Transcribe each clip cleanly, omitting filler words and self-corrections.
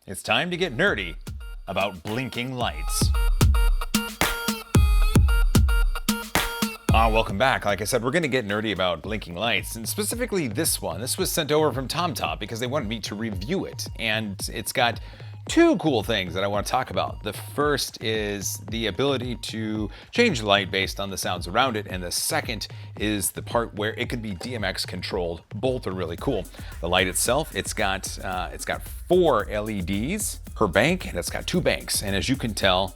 It's time to get nerdy about blinking lights. Welcome back. Like I said, we're going to get nerdy about blinking lights, and specifically this one. This was sent over from Tomtop because they wanted me to review it, and it's got two cool things that I want to talk about. The first is the ability to change the light based on the sounds around it, and the second is the part where it could be DMX controlled. Both are really cool. The light itself, it's got 4 LEDs per bank, and it's got 2 banks, and as you can tell,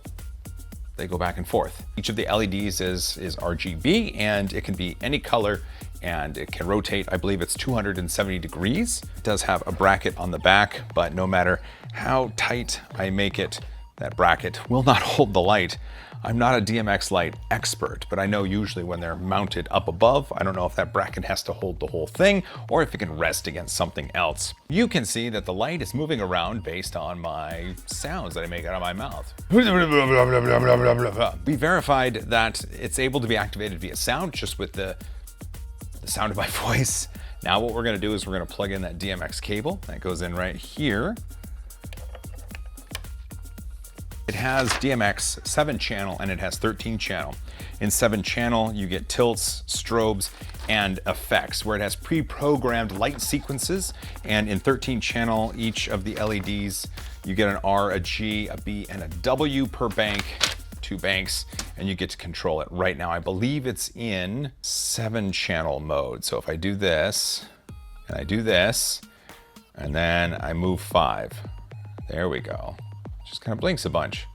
they go back and forth. Each of the LEDs is RGB, and it can be any color, and it can rotate. I believe it's 270 degrees. It does have a bracket on the back, but no matter how tight I make it, that bracket will not hold the light. I'm not a DMX light expert, but I know usually when they're mounted up above, I don't know if that bracket has to hold the whole thing or if it can rest against something else. You can see that the light is moving around based on my sounds that I make out of my mouth. We verified that it's able to be activated via sound, just with the sound of my voice. Now what we're gonna do is we're gonna plug in that DMX cable that goes in right here. It has DMX 7-channel and it has 13-channel. In 7-channel, you get tilts, strobes, and effects, where it has pre-programmed light sequences. And in 13-channel, each of the LEDs, you get an R, a G, a B, and a W per bank, 2 banks, and you get to control it. Right now, I believe it's in 7-channel mode. So if I do this, and I do this, and then I move 5, there we go. Just kind of blinks a bunch.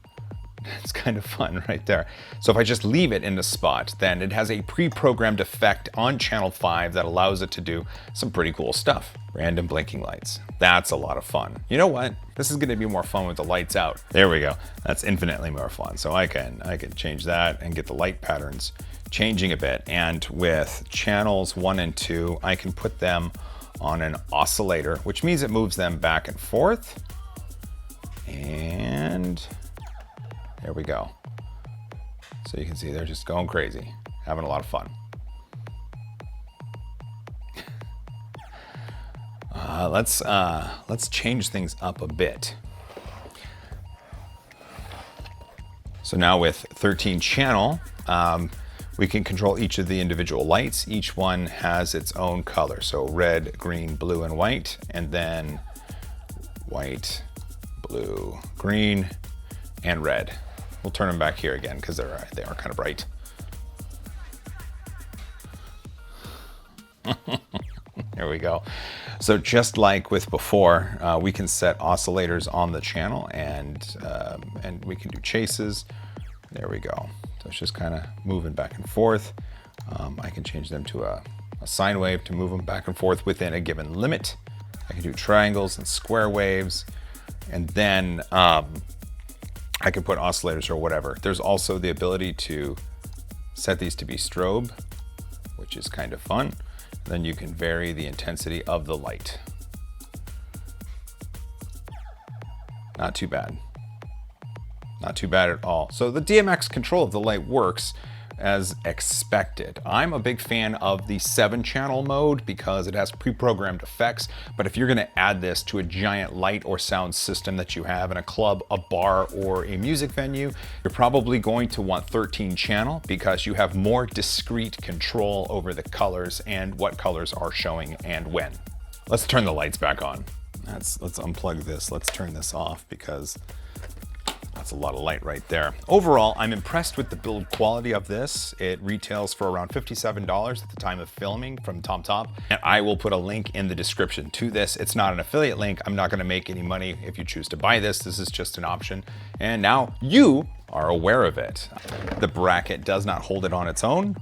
It's kind of fun right there. So if I just leave it in the spot, then it has a pre-programmed effect on channel 5 that allows it to do some pretty cool stuff. Random blinking lights. That's a lot of fun. You know what? This is gonna be more fun with the lights out. There we go. That's infinitely more fun. So I can change that and get the light patterns changing a bit. And with channels 1 and 2, I can put them on an oscillator, which means it moves them back and forth. And there we go. So you can see they're just going crazy, having a lot of fun. Let's change things up a bit. So now with 13-channel, we can control each of the individual lights. Each one has its own color. So red, green, blue, and white, and then white, blue, green, and red. We'll turn them back here again because they are kind of bright. There we go. So just like with before, we can set oscillators on the channel, and we can do chases. There we go. So it's just kind of moving back and forth. I can change them to a sine wave to move them back and forth within a given limit. I can do triangles and square waves. And then I can put oscillators or whatever. There's also the ability to set these to be strobe, which is kind of fun. Then you can vary the intensity of the light. Not too bad. Not too bad at all. So the DMX control of the light works as expected. I'm a big fan of the 7-channel mode because it has pre-programmed effects, but if you're gonna add this to a giant light or sound system that you have in a club, a bar, or a music venue, you're probably going to want 13-channel because you have more discrete control over the colors and what colors are showing and when. Let's turn the lights back on. Let's unplug this. Let's turn this off because that's a lot of light right there. Overall, I'm impressed with the build quality of this. It retails for around $57 at the time of filming from Tomtop. And I will put a link in the description to this. It's not an affiliate link. I'm not gonna make any money if you choose to buy this. This is just an option. And now you are aware of it. The bracket does not hold it on its own.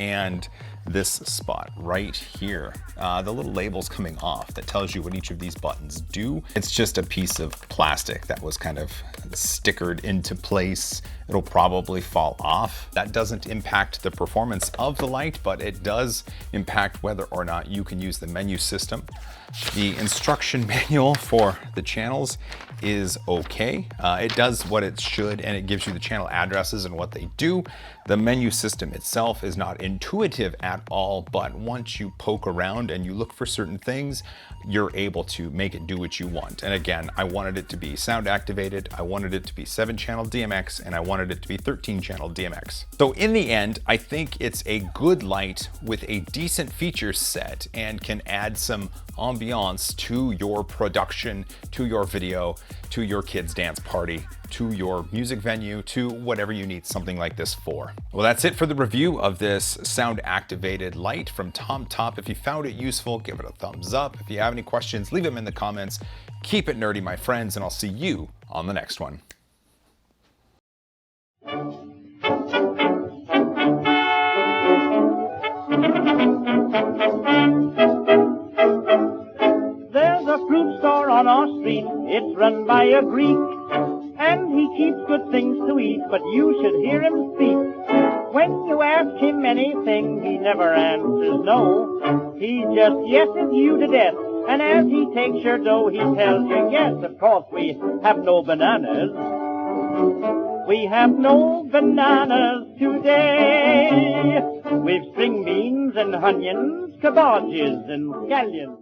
And this spot right here, the little label's coming off that tells you what each of these buttons do. It's just a piece of plastic that was kind of stickered into place. It'll probably fall off. That doesn't impact the performance of the light, but it does impact whether or not you can use the menu system. The instruction manual for the channels is okay. It does what it should, and it gives you the channel addresses and what they do. The menu system itself is not intuitive at all, but once you poke around and you look for certain things, you're able to make it do what you want. And again, I wanted it to be sound activated, I wanted it to be 7-channel DMX, and I wanted it to be 13-channel DMX. So in the end, I think it's a good light with a decent feature set and can add some ambiance to your production, to your video, to your kids' dance party, to your music venue, to whatever you need something like this for. Well, that's it for the review of this sound activated light from Tomtop. If you found it useful, give it a thumbs up. If you have any questions, leave them in the comments. Keep it nerdy, my friends, and I'll see you on the next one. There's a fruit store on our street. It's run by a Greek, and he keeps good things to eat, but you should hear him speak. When you ask him anything, he never answers no. He just yeses you to death, and as he takes your dough, he tells you, yes, of course, we have no bananas. We have no bananas today. We've string beans and onions, cabbages and scallions.